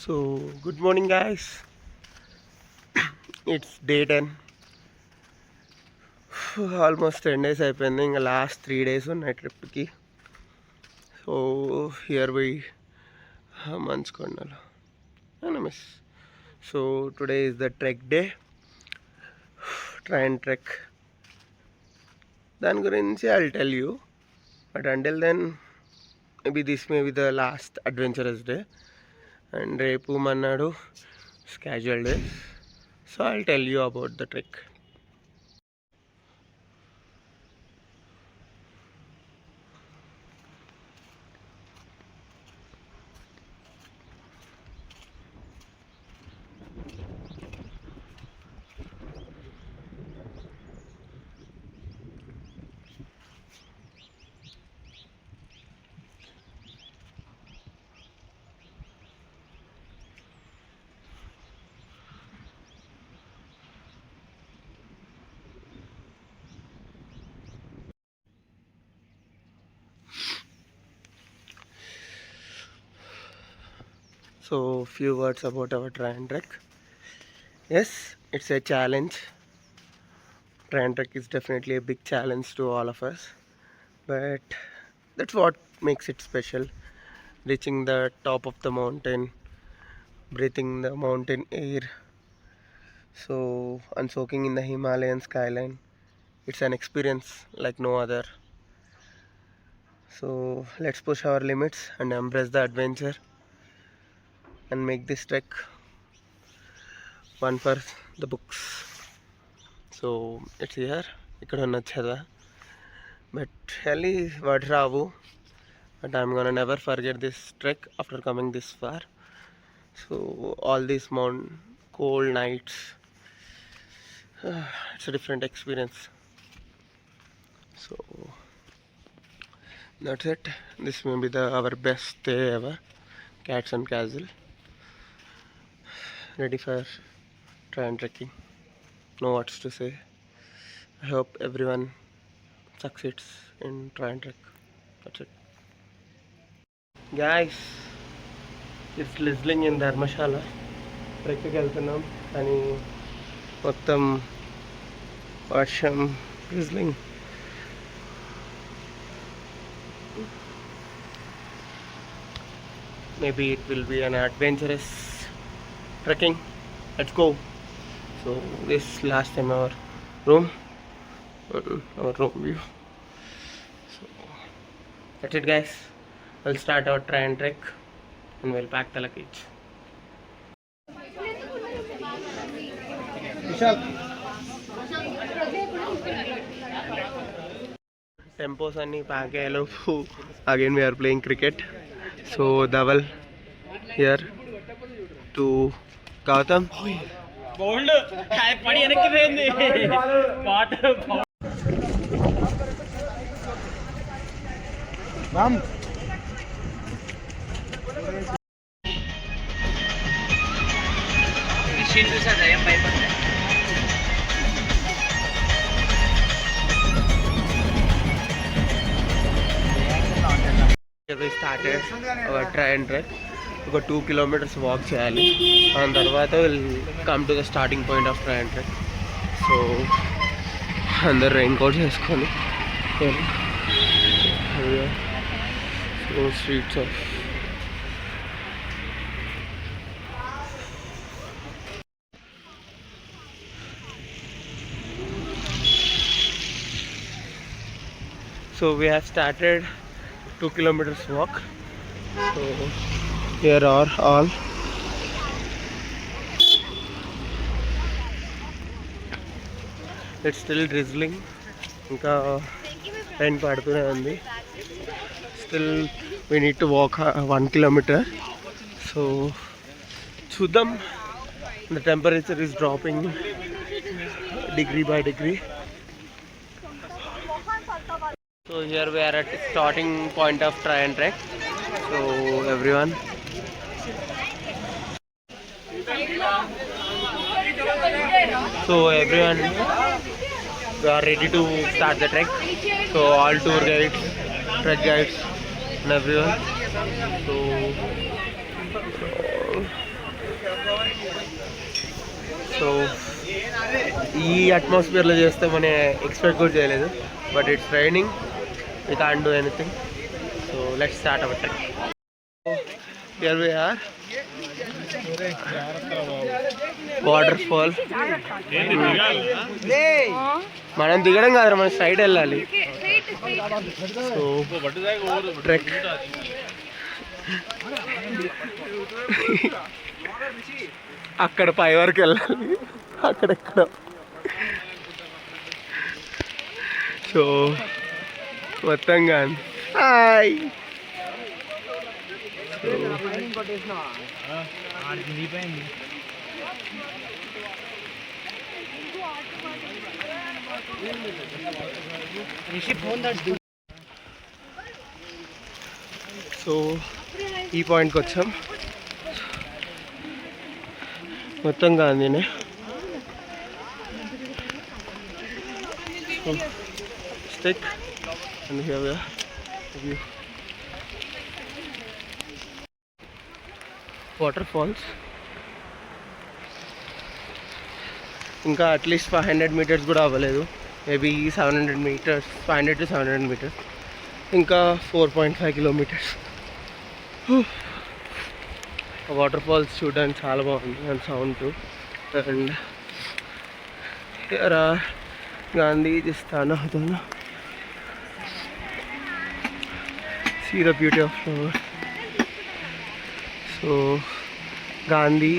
So, good morning, guys. It's day 10. Almost 10 days అయిపోయింది. ఇంకా last 3 days ఉన్నాయి ట్రిప్కి. సో హియర్ వి మంచుకొండలు miss. So today is the trek day, try and trek. దాని గురించి I will tell you, but until then maybe this may be the last adventurous day, and రేపు మన్నాడు casual day. So I'll tell you about the trek. So few words about our try and trek. Yes, it's a challenge. Try and trek is definitely a big challenge to all of us, but that's what makes it special. Reaching the top of the mountain, breathing the mountain air, so and soaking in the Himalayan skyline. It's an experience like no other. So let's push our limits and embrace the adventure and make this trek one for the books. So it's here. ఇక్కడ ఉన్నది కదా, but really what Rao, but I'm gonna never forget this trek after coming this far. So all these cold nights, it's a different experience. So that's it. This may be our best day ever. Cats and Castle. Ready for try and trekking. No words to say. I hope everyone succeeds in try and trek. That's it. Guys, it's drizzling in Dharmashala. ట్రెక్కి వెళ్తున్నాం కానీ మొత్తం వర్షం, drizzling. Maybe it will be an adventurous trekking. Let's go. So this last time our room view. So that's it, guys. We'll start our try and trek and we'll pack the luggage. Vishal. Tempos anni pack ayalopu again we are playing cricket. So Dhaval here to Gautam. Bowled పడి వెనక్కి పోయింది పాట We started our try and trek. ఒక 2 kilometers walk చేయాలి. దాని తర్వాత will come to the starting point of try and trek. So అందరు rain coats వేసుకొని streets of so we have started 2 kilometers walk. So here are all it's still drizzling, ఇంకా rain పడుతూనే ఉంది. Still we need to walk 1 kilometer. So చూద్దాం. The temperature is dropping degree by degree. So here we are at the starting point of try and trek. So everyone, we are ready to start the trek. So all tour guides, trek guides and everyone. So so ఈ అట్మాస్ఫియర్లో చేస్తే మనం expect కూడా చేయలేదు. But it's raining, we can't do anything. So let's start our trek. Here we are, waterfall. మనం దిగడం కాదు, మనం సైడ్ వెళ్ళాలి. సో ట్రెక్ అక్కడ పై వరకు వెళ్ళాలి, అక్కడెక్కడ. సో మొత్తంగా హాయ్. సో ఈ పాయింట్కి వచ్చాం. మొత్తం గాంధీనే. So stick and here we are view. Water falls ఇంకా అట్లీస్ట్ 500 మీటర్స్ కూడా అవ్వలేదు. Maybe 700 metres, 500 to 700 metres. ఇంకా 4.5 కిలోమీటర్స్. వాటర్ ఫాల్స్ చూడడానికి చాలా బాగుంది and sound too. And here are Gandhi స్థాన. See the beauty of flower. So Gandhi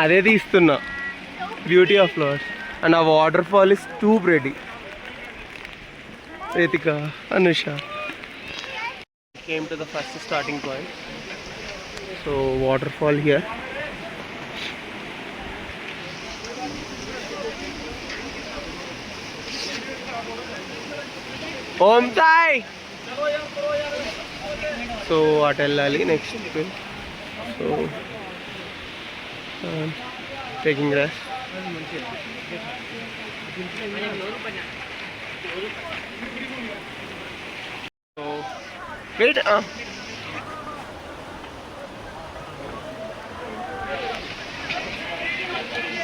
అదే తీస్తున్నా, బ్యూటీ ఆఫ్ ఫ్లవర్స్. అండ్ ఆ water fall is too pretty. Ritika, Anusha came to the first starting point. So waterfall here. Om Sai. So what ellali next? So taking rest. So wait.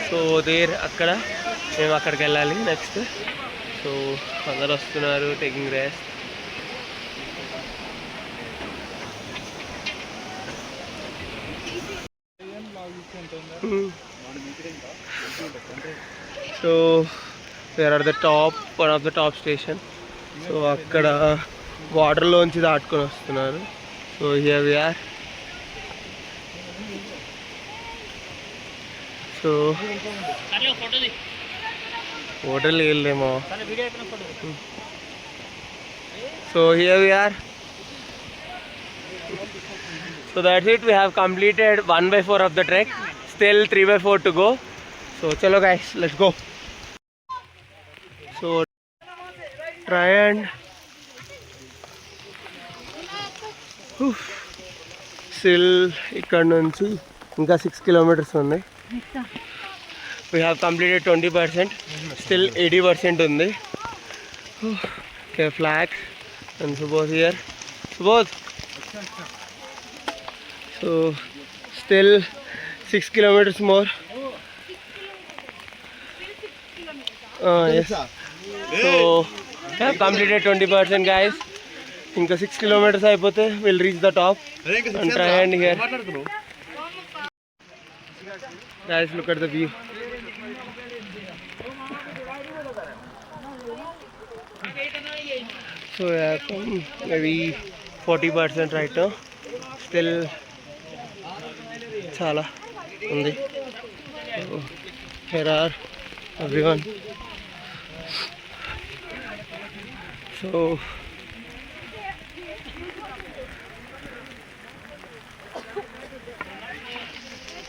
So there అక్కడ మేము అక్కడికి వెళ్ళాలి next. So అందరు వస్తున్నారు, taking rest. So where are the top, one of the top station. So అక్కడ వాటర్లోంచి దాటుకొని వస్తున్నారు. So here we are. So hotel వెళ్ళేమో. So here we are. So that's it, we have completed 1/4 of the trek, still 3/4 to go. So chalo guys, let's go. So try and still ikkada nunchi inka 6 kilometers undi. We have completed 20%, still 80% undi. Okay, flags and Subodh here. Subodh. So still 6 kilometers more. Yes. So we have completed 20% guys. Inka 6 kilometers అయిపోతే we'll reach the top and try and here. Guys, look at the view. So yeah, maybe 40% right now. Still చాలా ఉంది. Here are everyone. So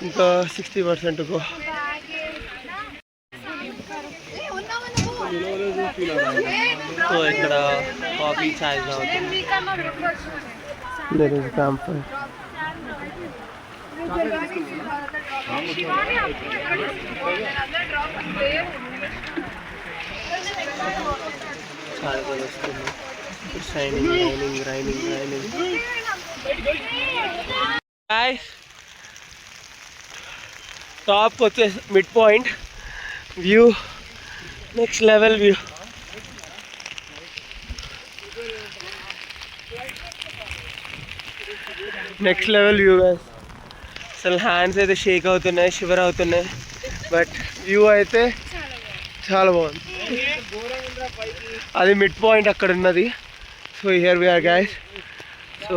ఇంకా 60% to go. So ఇక్కడ coffee చాయ్ తాగుతుంది. There is campfire. చాలా వస్తుంది. Raining. Guys, టాప్కి వచ్చేసి mid point view, next level view. Next level view guys. అసలు hands అయితే షేక్ అవుతున్నాయి, షివర్ అవుతున్నాయి, బట్ వ్యూ అయితే చాలా బాగుంది. అది మిడ్ పాయింట్ అక్కడ ఉన్నది. So here we are guys. So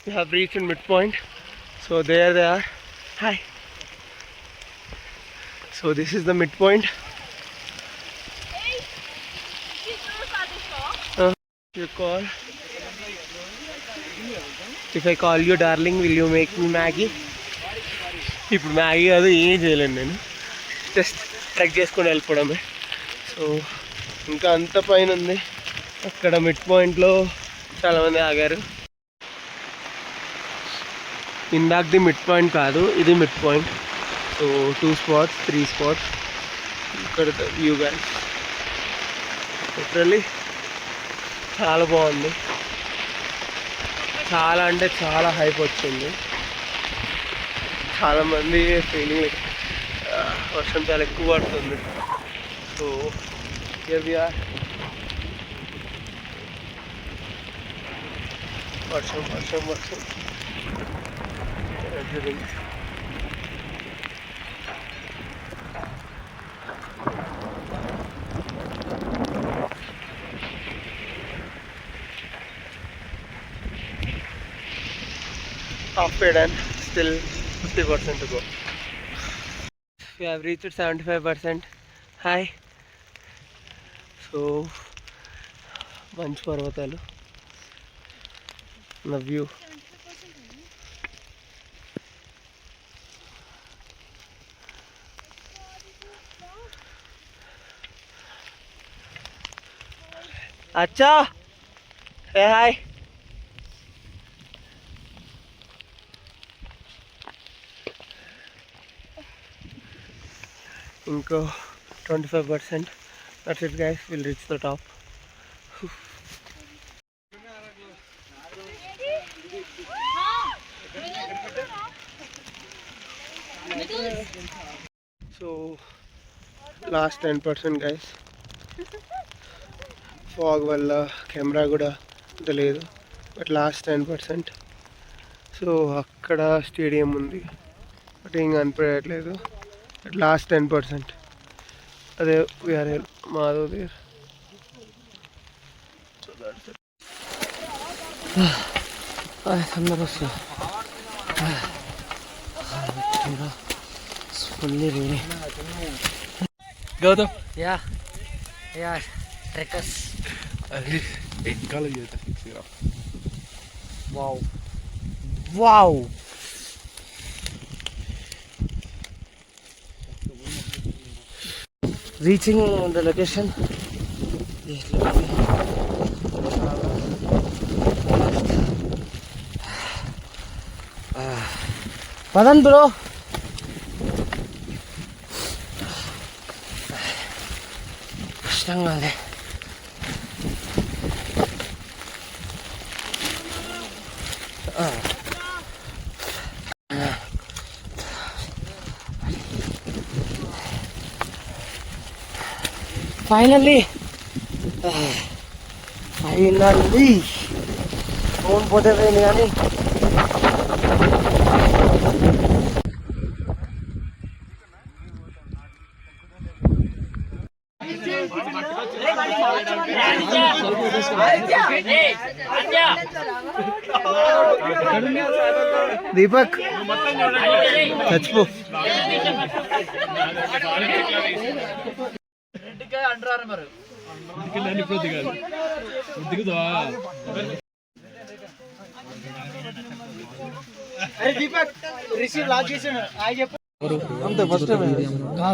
we have reached in midpoint. So there they are. Hi. So this is the midpoint. You call. If I call you darling, will you make me Maggie? ఇప్పుడు Maggi కాదు, ఏం చేయలేను నేను, just trek చేసుకొని వెళ్ళిపోవడమే. So ఇంకా అంత పైన ఉంది. అక్కడ మిడ్ పాయింట్లో చాలామంది ఆగారు. ఇందాకది మిడ్ పాయింట్ కాదు, ఇది mid point. So 2 spots 3 spots. ఇక్కడ వ్యూ గైస్ లిటరల్లీ చాలా బాగుంది. చాలా అంటే చాలా హైప్ వచ్చింది. చాలామంది ఫీలింగ్ లైక్ వర్షం చాలా ఎక్కువ పడుతుంది. So here we are. వర్షం everything. Halfway done, still 50% to go. We have reached 75%. Hi. So మంచు పర్వతాలు, the view. అచ్చా, ఏ హాయ్. ఇంకో 25%. That's it guys, we'll reach the top. So last 10% guys. Fog వల్ల కెమెరా కూడా తెలియదు, బట్ లాస్ట్ 10%. సో అక్కడ stadium ఉంది, బట్ ఏం కనిపించట్లేదు. But last 10%. అదే we are Madhav there. So that's it. అందరూ వస్తారు. Fully ready. Gautam. Yeah trekkers. Wow. Reaching the location. Padan bro. కష్టంగా ఉంది. ఫైనల్లీ ఫోన్ పోతే పోయింది కానీ దీపక్ చచ్చిపో. అంటారు మరి అంతే ఫస్ట్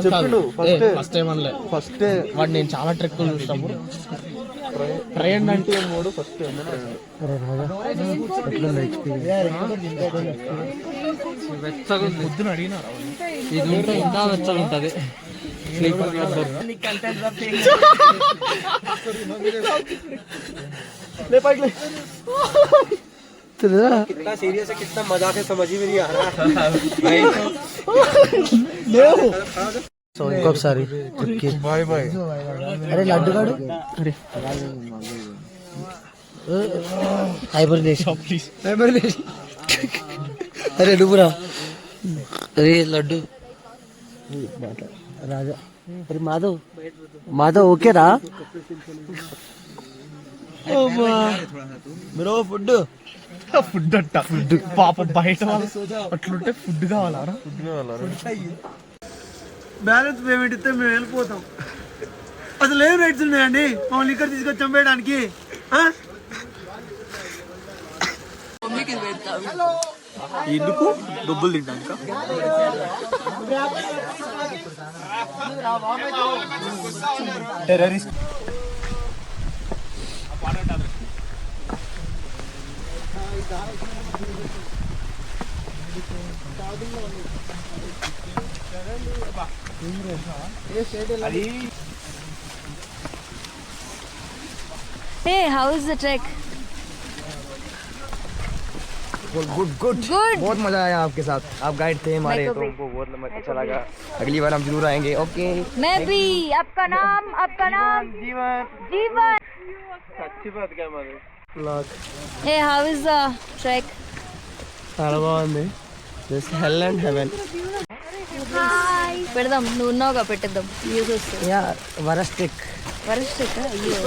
చెప్పిండు ఫస్ట్ టైం అనలే ఫస్ట్ వాడు నేను చాలా ట్రెక్కులు చూసినప్పుడు ట్రైన్ అంటే మూడు ఫస్ట్ పొద్దున అడిగినారా ఇది ఉంటే ఇంకా వెచ్చగా ఉంటుంది స్లీపర్ క్లాస్ कितना सीरियस है कितना मजाक है समझ ही में नहीं आ रहा సో ఇంకొకసారి బాయ్ బాయ్ అరే లడ్డు గాడు అరే హైబర్నేషన్ అరే నువ్వురా అరే లడ్డు రాజా అరే మాధవ్ ఓకేరా బ్రో ఫుడ్ అంట ఫుడ్ పాప బయట అట్లుంటే ఫుడ్ కావాలా బ్యాలెన్స్ పేమెంట్ ఇస్తే మేము వెళ్ళిపోతాం. అసలు ఏం రైట్స్ ఉన్నాయండి మమ్మల్ని ఇక్కడ తీసుకొచ్చి చంపేయడానికి? ఎందుకు డబ్బులు తింటాక terrorist Hey, how is the trek? Good बहुत मजा आया आपके साथ. आप गाइड थे हमारे तो हमको बहुत अच्छा लगा. अगली बार हम जरूर आएंगे. ओके मैं भी. आपका नाम जीवन. अच्छी बात क्या मालूम. Hey, how is the trek? చాలా బాగుంది. Just hell and heaven. పెడదాం, నువ్వు ఉన్నావుగా పెట్టేద్దాం. న్యూస్ వస్తుంది. యా వరస్ట్ అయ్యో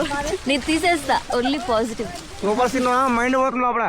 నేను తీసేస్తా. Only positive. Super cinema mind పోతుంది లోపల.